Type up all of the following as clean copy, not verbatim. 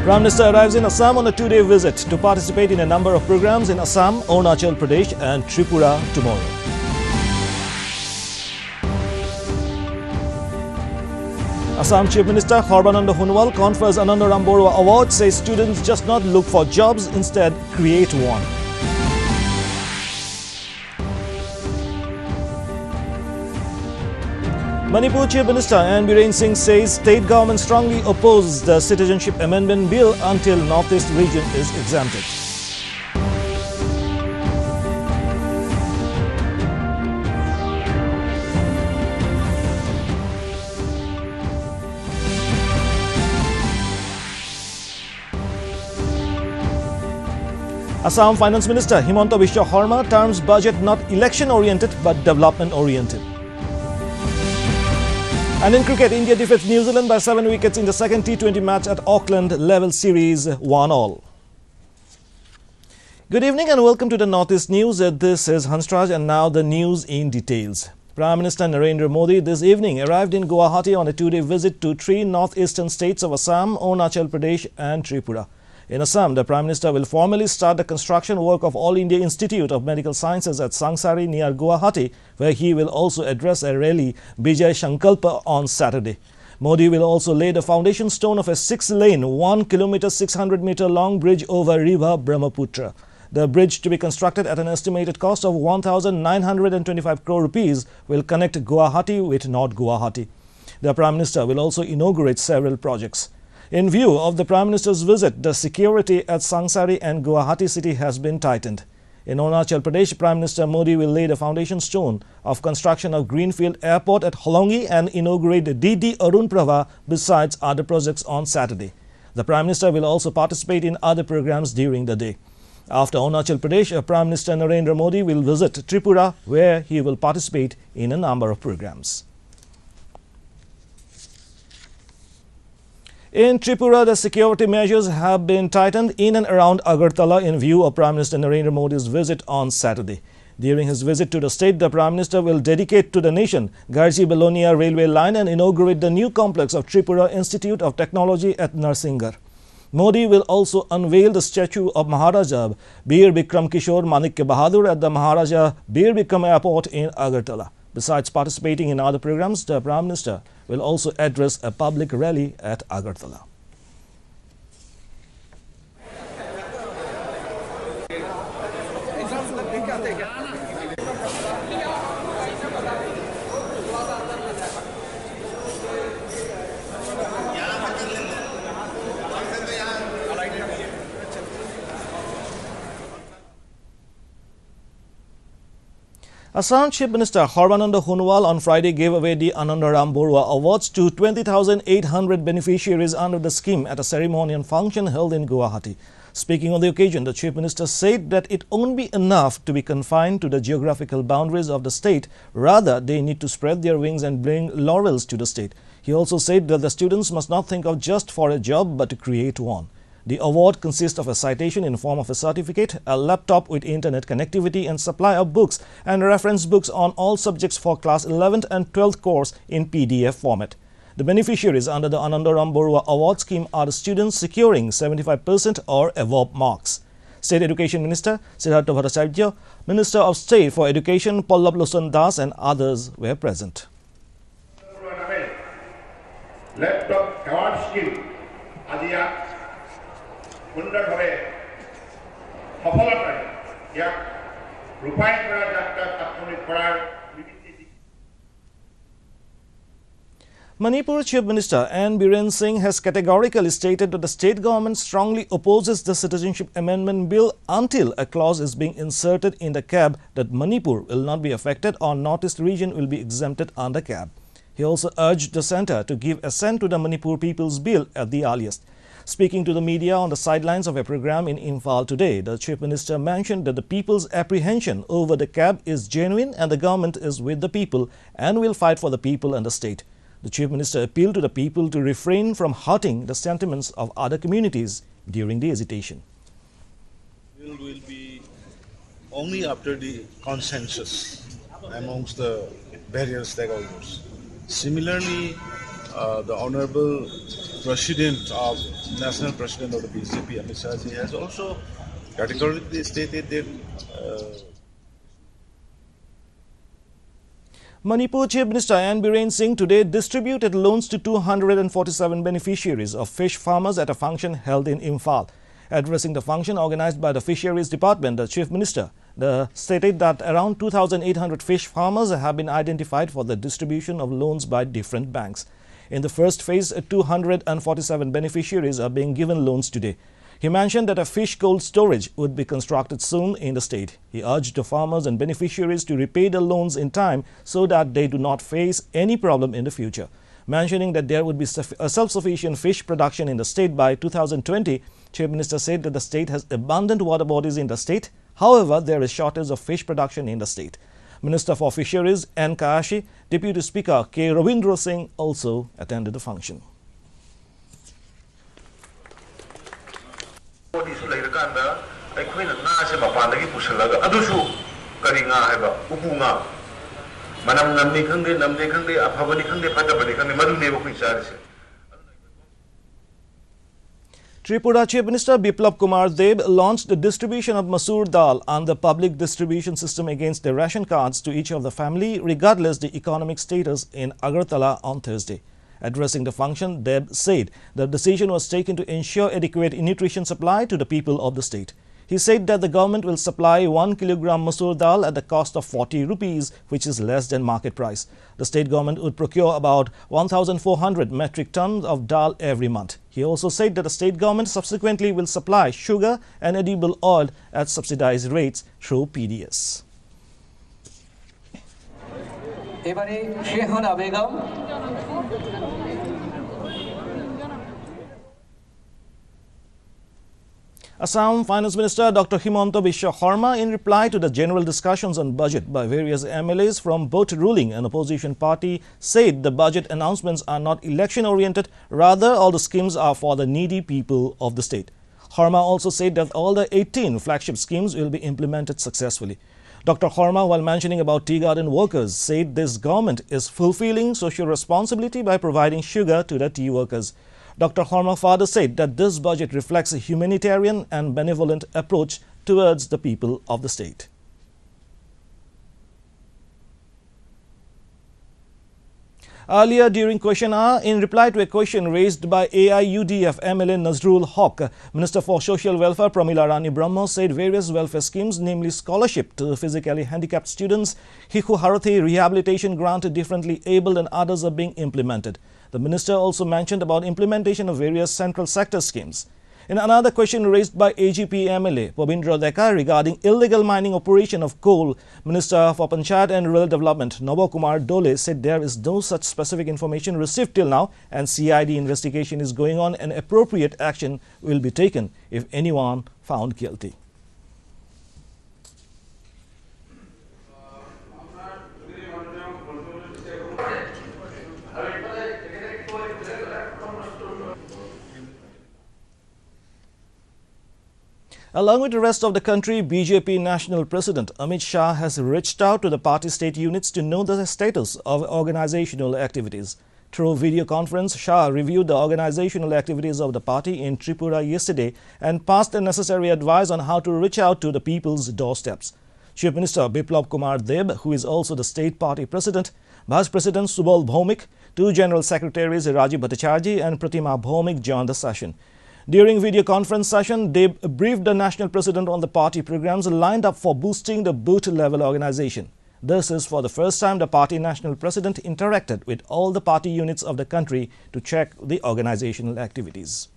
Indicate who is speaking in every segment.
Speaker 1: Prime Minister arrives in Assam on a two-day visit to participate in a number of programs in Assam, Arunachal Pradesh and Tripura tomorrow. Assam Chief Minister Sarbananda Sonowal confers Anandaram Barua Award, says students just not look for jobs, instead create one. Manipur Chief Minister N. Biren Singh says state government strongly opposes the Citizenship Amendment Bill until Northeast region is exempted. Assam Finance Minister Himanta Biswa Sarma terms budget not election-oriented but development-oriented. And in cricket, India defeats New Zealand by 7 wickets in the second T20 match at Auckland Level Series 1-all. Good evening and welcome to the Northeast News. This is Hansraj and now the news in details. Prime Minister Narendra Modi this evening arrived in Guwahati on a two-day visit to three northeastern states of Assam, Arunachal Pradesh and Tripura. In Assam, the Prime Minister will formally start the construction work of All India Institute of Medical Sciences at Sangsari near Guwahati, where he will also address a rally, Bijay Sankalpa, on Saturday. Modi will also lay the foundation stone of a 6-lane, 1 km 600 meter long bridge over river Brahmaputra. The bridge, to be constructed at an estimated cost of 1,925 crore rupees, will connect Guwahati with North Guwahati. The Prime Minister will also inaugurate several projects. In view of the Prime Minister's visit, the security at Sangsari and Guwahati city has been tightened. In Arunachal Pradesh, Prime Minister Modi will lay the foundation stone of construction of Greenfield Airport at Holongi and inaugurate DD Arun Prabha besides other projects on Saturday. The Prime Minister will also participate in other programs during the day. After Arunachal Pradesh, Prime Minister Narendra Modi will visit Tripura, where he will participate in a number of programs. In Tripura, the security measures have been tightened in and around Agartala in view of Prime Minister Narendra Modi's visit on Saturday. During his visit to the state, the Prime Minister will dedicate to the nation Garji-Belonia railway line and inaugurate the new complex of Tripura Institute of Technology at Narsingar. Modi will also unveil the statue of Maharaja Bir Bikram Kishore Manikya Bahadur at the Maharaja Bir Bikram Airport in Agartala. Besides participating in other programs, the Prime Minister will also address a public rally at Agartala. Assam Chief Minister Sarbananda Sonowal on Friday gave away the Anandaram Barua Awards to 20,800 beneficiaries under the scheme at a ceremonial function held in Guwahati. Speaking on the occasion, the Chief Minister said that it won't be enough to be confined to the geographical boundaries of the state. Rather, they need to spread their wings and bring laurels to the state. He also said that the students must not think of just for a job but to create one. The award consists of a citation in form of a certificate, a laptop with internet connectivity and supply of books and reference books on all subjects for class 11th and 12th course in PDF format. The beneficiaries under the Anandaram Barua Award scheme are the students securing 75% or above marks. State Education Minister Siddhartha Bhattacharya, Minister of State for Education Pallab Lochon Das and others were present.
Speaker 2: Laptop award scheme সুন্দরভাবে সফলতাৰে ইয়াক ৰূপায়ণ কৰা যাত্ৰা তাৎক্ষণিক কৰাৰ
Speaker 1: Manipur Chief Minister N. Biren Singh has categorically stated that the state government strongly opposes the Citizenship Amendment Bill until a clause is being inserted in the CAB that Manipur will not be affected or Northeast region will be exempted under CAB. He also urged the centre to give assent to the Manipur People's Bill at the earliest. Speaking to the media on the sidelines of a program in Imphal today, the Chief Minister mentioned that the people's apprehension over the CAB is genuine and the government is with the people and will fight for the people and the state. The Chief Minister appealed to the people to refrain from hurting the sentiments of other communities during the hesitation.
Speaker 3: Bill will be only after the consensus amongst the various stakeholders. Similarly, the Honorable National President of the BJP, Amit Shah ji, has also categorically stated that
Speaker 1: Manipur Chief Minister N. Biren Singh today distributed loans to 247 beneficiaries of fish farmers at a function held in Imphal. Addressing the function organized by the Fisheries Department, the Chief Minister stated that around 2,800 fish farmers have been identified for the distribution of loans by different banks. In the first phase, 247 beneficiaries are being given loans today. He mentioned that a fish cold storage would be constructed soon in the state. He urged the farmers and beneficiaries to repay the loans in time so that they do not face any problem in the future. Mentioning that there would be a self-sufficient fish production in the state by 2020, Chief Minister said that the state has abundant water bodies in the state. However, there is shortage of fish production in the state. Minister for Fisheries N. Kashi, Deputy Speaker K. Ravindra Singh also attended the function. Tripura Chief Minister Biplab Kumar Deb launched the distribution of Masoor Dal on the public distribution system against the ration cards to each of the family, regardless the economic status, in Agartala on Thursday. Addressing the function, Deb said the decision was taken to ensure adequate nutrition supply to the people of the state. He said that the government will supply 1 kilogram Masoor Dal at the cost of 40 rupees, which is less than market price. The state government would procure about 1,400 metric tons of dal every month. He also said that the state government subsequently will supply sugar and edible oil at subsidized rates through PDS. Assam Finance Minister Dr. Himanta Biswa Sarma, in reply to the general discussions on budget by various MLAs from both ruling and opposition party, said the budget announcements are not election-oriented, rather all the schemes are for the needy people of the state. Sarma also said that all the 18 flagship schemes will be implemented successfully. Dr. Sarma, while mentioning about tea garden workers, said this government is fulfilling social responsibility by providing sugar to the tea workers. Dr. Sarma further said that this budget reflects a humanitarian and benevolent approach towards the people of the state. Earlier during question hour, in reply to a question raised by AIUDF MLA Nazrul Haq, Minister for Social Welfare Pramila Rani Brahma said various welfare schemes, namely scholarship to physically handicapped students, Hikhu Harathi rehabilitation grant to differently abled, and others are being implemented. The minister also mentioned about implementation of various central sector schemes. In another question raised by AGP MLA Pabindra Deka regarding illegal mining operation of coal, Minister for Panchayat and Rural Development Nabo Kumar Dole said there is no such specific information received till now and CID investigation is going on and appropriate action will be taken if anyone found guilty. Along with the rest of the country, BJP National President Amit Shah has reached out to the party state units to know the status of organizational activities. Through video conference, Shah reviewed the organizational activities of the party in Tripura yesterday and passed the necessary advice on how to reach out to the people's doorsteps. Chief Minister Biplab Kumar Deb, who is also the state party president, Vice President Subal Bhaumik, two General Secretaries Rajiv Bhattacharjee and Pratima Bhaumik joined the session. During video conference session, they briefed the national president on the party programs lined up for boosting the booth-level organization. This is for the first time the party national president interacted with all the party units of the country to check the organizational activities.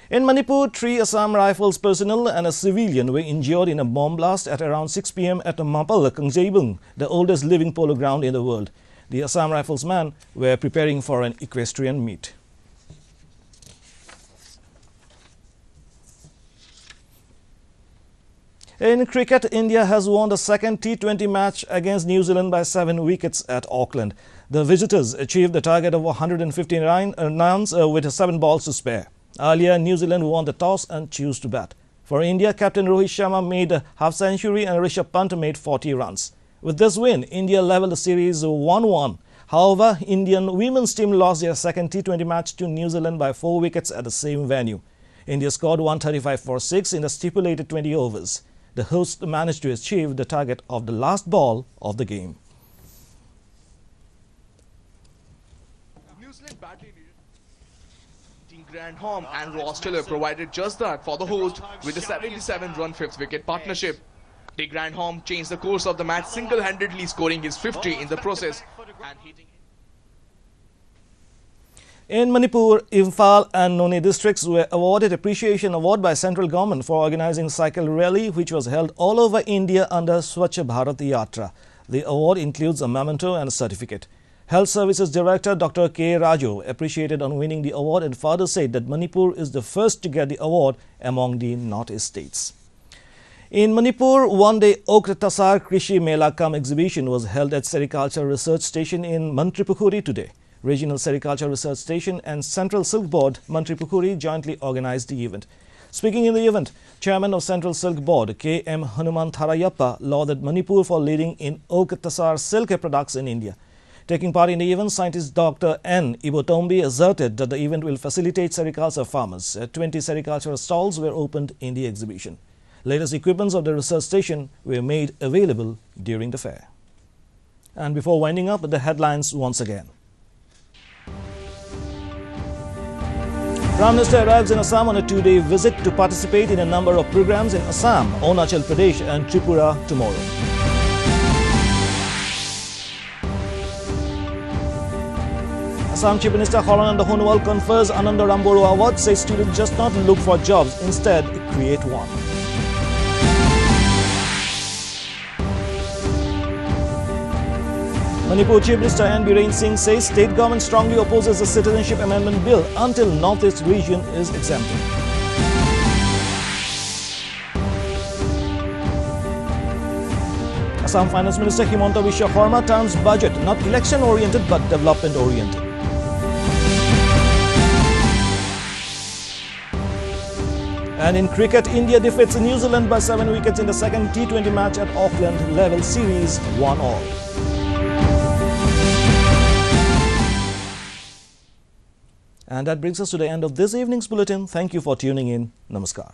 Speaker 1: In Manipur, 3 Assam Rifles personnel and a civilian were injured in a bomb blast at around 6 p.m. at Mapal, Kangjaibung, the oldest living polo ground in the world. The Assam Rifles men were preparing for an equestrian meet. In cricket, India has won the second T20 match against New Zealand by 7 wickets at Auckland. The visitors achieved the target of 159 runs with 7 balls to spare. Earlier, New Zealand won the toss and chose to bat. For India, Captain Rohit Sharma made a half-century and Rishabh Pant made 40 runs. With this win, India leveled the series 1-1. However, Indian women's team lost their second T20 match to New Zealand by 4 wickets at the same venue. India scored 135 for 6 in the stipulated 20 overs. The hosts managed to achieve the target of the last ball of the game.
Speaker 4: New Zealand badly needed. Team Grandham and Ross Taylor provided just that for the host with a 77-run fifth wicket partnership. De Grandham changed the course of the match, single-handedly scoring his 50 in the process and hitting.
Speaker 1: In Manipur, Imphal and None districts were awarded Appreciation Award by central government for organizing cycle rally which was held all over India under Swachh Bharat Yatra. The award includes a memento and a certificate. Health Services Director Dr. K. Raju appreciated on winning the award and further said that Manipur is the first to get the award among the North-East states. In Manipur, one-day Okra Tasar Krishi Mela Kam exhibition was held at Sericulture Research Station in Mantripukhuri today. Regional Sericulture Research Station and Central Silk Board, Mantripukhuri, jointly organized the event. Speaking in the event, Chairman of Central Silk Board, K. M. Hanuman Tharayappa, lauded Manipur for leading in Okra Tasar silk products in India. Taking part in the event, scientist Dr. N. Ibotombi asserted that the event will facilitate sericulture farmers. 20 sericultural stalls were opened in the exhibition. Latest equipments of the research station were made available during the fair. And before winding up, the headlines once again. Prime Minister arrives in Assam on a two-day visit to participate in a number of programs in Assam, Arunachal Pradesh and Tripura tomorrow. Assam Chief Minister Horananda Honwal confers Ananda Ramboro Award, says students just not look for jobs, instead create one. Manipur Chief Minister N. Biren Singh says state government strongly opposes the Citizenship Amendment Bill until North-East region is exempted. Assam Finance Minister Himanta Biswa Sarma terms budget not election-oriented but development-oriented. And in cricket, India defeats New Zealand by 7 wickets in the second T20 match at Auckland Level Series 1-all. And that brings us to the end of this evening's bulletin. Thank you for tuning in. Namaskar.